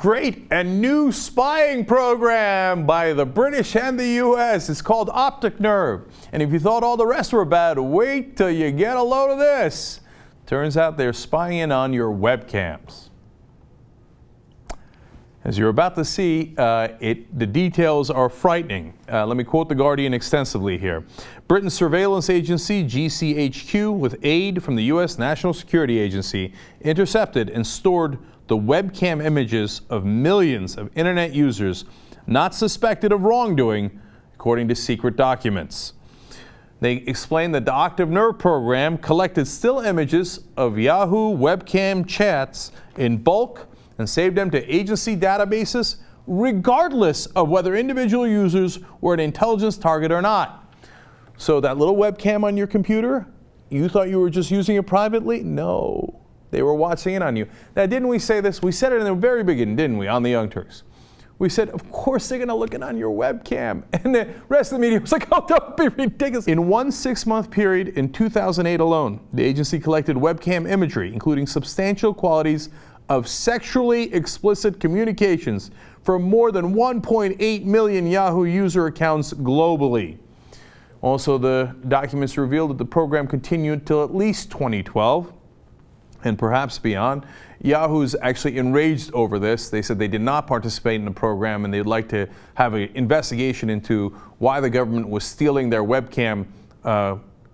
great and new spying program by the British and the US. It's called Optic Nerve. And if you thought all the rest were bad, wait till you get a load of this. Turns out they're spying in on your webcams. As you're about to see, the details are frightening. Let me quote The Guardian extensively here. Britain's surveillance agency, GCHQ, with aid from the U.S. National Security Agency, intercepted and stored the webcam images of millions of internet users not suspected of wrongdoing, according to secret documents. They explained that the Optic Nerve program collected still images of Yahoo webcam chats in bulk and saved them to agency databases, regardless of whether individual users were an intelligence target or not. So that little webcam on your computer, you thought you were just using it privately? No, they were watching in on you. Now, didn't we say this? We said it in the very beginning, didn't we, on the Young Turks? We said, of course they're going to look in on your webcam. And the rest of the media was like, oh, don't be ridiculous. In one 6-month period in 2008 alone, the agency collected webcam imagery, including substantial quantities of sexually explicit communications from more than 1.8 million Yahoo user accounts globally. Also, the documents revealed that the program continued until at least 2012 and perhaps beyond. Yahoo's actually enraged over this. They said they did not participate in the program and they'd like to have an investigation into why the government was stealing their webcam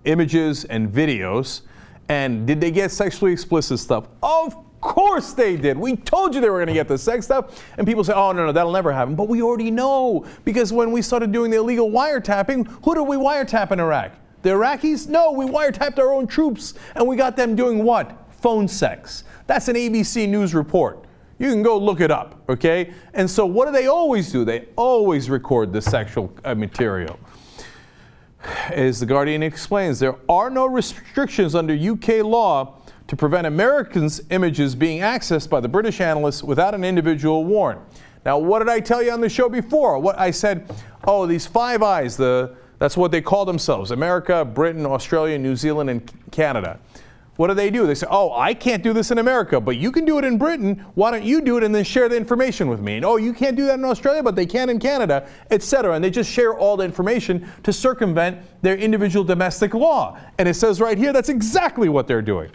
images and videos. And did they get sexually explicit stuff? Of course they did. We told you they were going to get the sex stuff. And people say, oh, no, that'll never happen. But we already know, because when we started doing the illegal wiretapping, who did we wiretap in Iraq? The Iraqis? No, we wiretapped our own troops. And we got them doing what? Phone sex. That's an ABC News report. You can go look it up, okay? And so what do they always do? They always record the sexual material. As The Guardian explains, there are no restrictions under UK law to prevent Americans' images being accessed by the British analysts without an individual warrant. Now, what did I tell you on the show before? What I said, oh, these Five Eyes, that's what they call themselves: America, Britain, Australia, New Zealand, and Canada. What do? They say, oh, I can't do this in America, but you can do it in Britain. Why don't you do it and then share the information with me? And oh, you can't do that in Australia, but they can in Canada, etc. And they just share all the information to circumvent their individual domestic law. And it says right here, that's exactly what they're doing.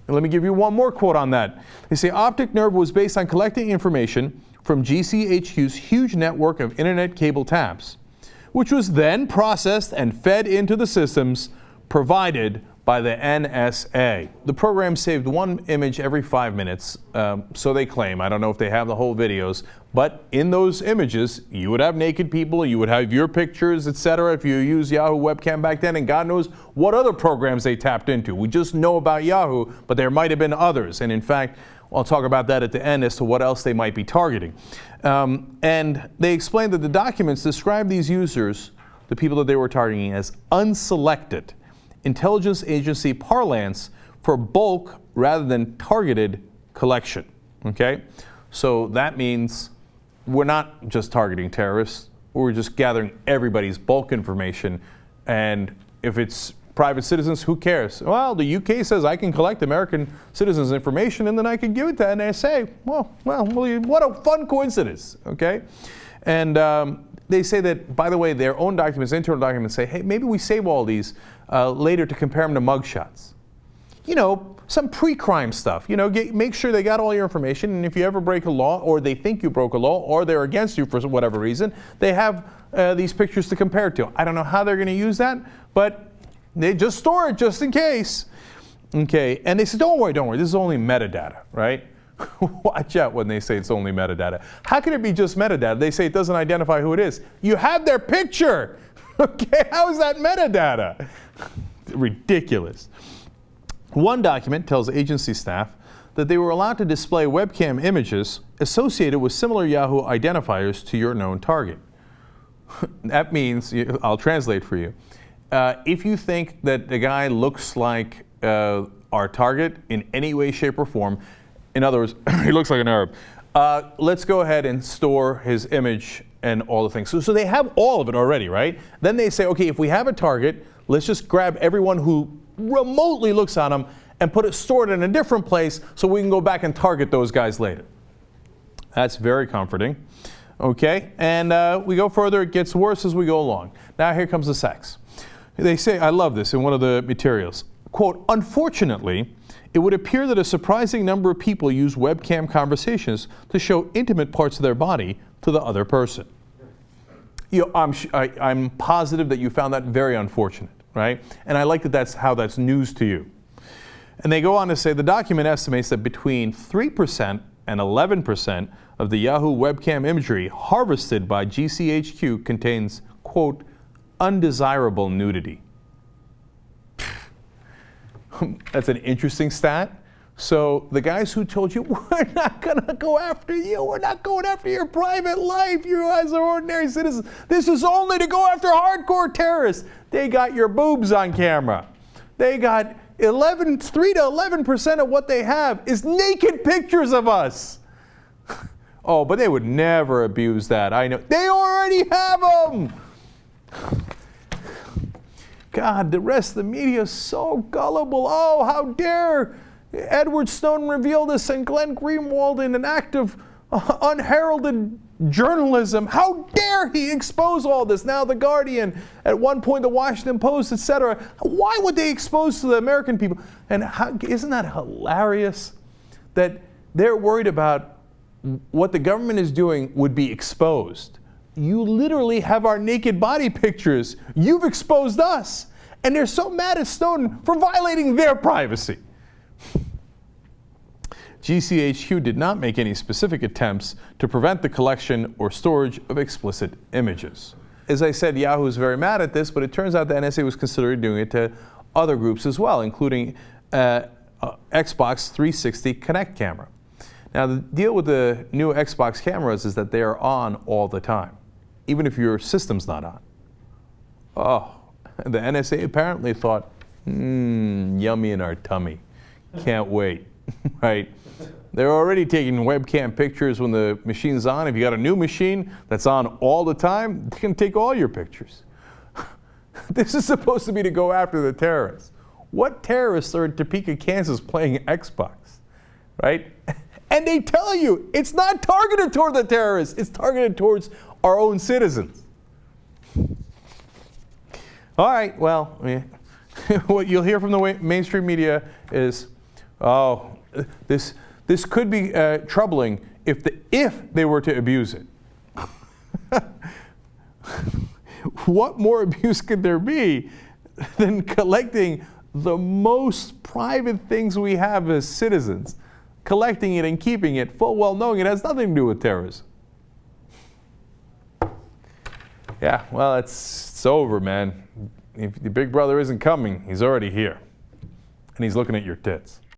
And let me give you one more quote on that. They say Optic Nerve was based on collecting information from GCHQ's huge network of internet cable taps, which was then processed and fed into the systems provided by the NSA. The program saved one image every 5 minutes, so they claim. I don't know if they have the whole videos, but in those images, you would have naked people, you would have your pictures, etc. if you used Yahoo webcam back then, and God knows what other programs they tapped into. We just know about Yahoo, but there might have been others. And in fact, I'll talk about that at the end as to what else they might be targeting. And they explained that the documents describe these users, the people that they were targeting, as unselected. Intelligence agency parlance for bulk rather than targeted collection. Okay? So that means we're not just targeting terrorists, we're just gathering everybody's bulk information. And if it's private citizens, who cares? Well, the UK says I can collect American citizens' information and then I can give it to NSA. Well, what a fun coincidence, okay? And they say that, by the way, their own documents, internal documents, say, hey, maybe we save all these later to compare them to mugshots. You know, some pre-crime stuff. You know, make sure they got all your information, and if you ever break a law, or they think you broke a law, or they're against you for whatever reason, they have these pictures to compare to. I don't know how they're going to use that, but they just store it just in case. Okay, and they said, don't worry, this is only metadata, right? Watch out when they say it's only metadata. How can it be just metadata? They say it doesn't identify who it is. You have their picture. Okay, how is that metadata? Ridiculous. One document tells agency staff that they were allowed to display webcam images associated with similar Yahoo identifiers to your known target. That means, I'll translate for you. If you think that the guy looks like our target in any way, shape, or form, in other words, he looks like an Arab, let's go ahead and store his image and all the things. So they have all of it already, right? Then they say, okay, if we have a target, let's just grab everyone who remotely looks on them and store it in a different place so we can go back and target those guys later. That's very comforting. Okay, and we go further, it gets worse as we go along. Now here comes the sex. They say, I love this in one of the materials, quote, unfortunately, it would appear that a surprising number of people use webcam conversations to show intimate parts of their body to the other person. You know, I'm positive that you found that very unfortunate, right? And I like that that's news to you. And they go on to say the document estimates that between 3% and 11% of the Yahoo webcam imagery harvested by GCHQ contains, quote, undesirable nudity. That's an interesting stat. So the guys who told you, we're not going to go after you, we're not going after your private life, you as an ordinary citizen, this is only to go after hardcore terrorists. They got your boobs on camera. They got 3 to 11% of what they have is naked pictures of us. Oh, but they would never abuse that. I know. They already have them. God, the rest of the media is so gullible. Oh, how dare Edward Snowden reveal this and Glenn Greenwald in an act of unheralded journalism. How dare he expose all this? Now the Guardian, at one point the Washington Post, etc. Why would they expose to the American people? And isn't that hilarious that they're worried about what the government is doing would be exposed? You literally have our naked body pictures. You've exposed us. And they're so mad at Snowden for violating their privacy. GCHQ did not make any specific attempts to prevent the collection or storage of explicit images. As I said, Yahoo is very mad at this, but it turns out the NSA was considering doing it to other groups as well, including Xbox 360 Kinect camera. Now, the deal with the new Xbox cameras is that they are on all the time, even if your system's not on. Oh, the NSA apparently thought, yummy in our tummy. Can't wait, right? They're already taking webcam pictures when the machine's on. If you got a new machine that's on all the time, they can take all your pictures. This is supposed to be to go after the terrorists. What terrorists are in Topeka, Kansas playing Xbox, right? And they tell you it's not targeted toward the terrorists, it's targeted towards our own citizens. All right, well, what you'll hear from the mainstream media is, oh, this could be troubling if they were to abuse it. What more abuse could there be than collecting the most private things we have as citizens, collecting it and keeping it, full well knowing it has nothing to do with terrorism? Yeah, well, it's over, man. If the big brother isn't coming, he's already here. And he's looking at your tits.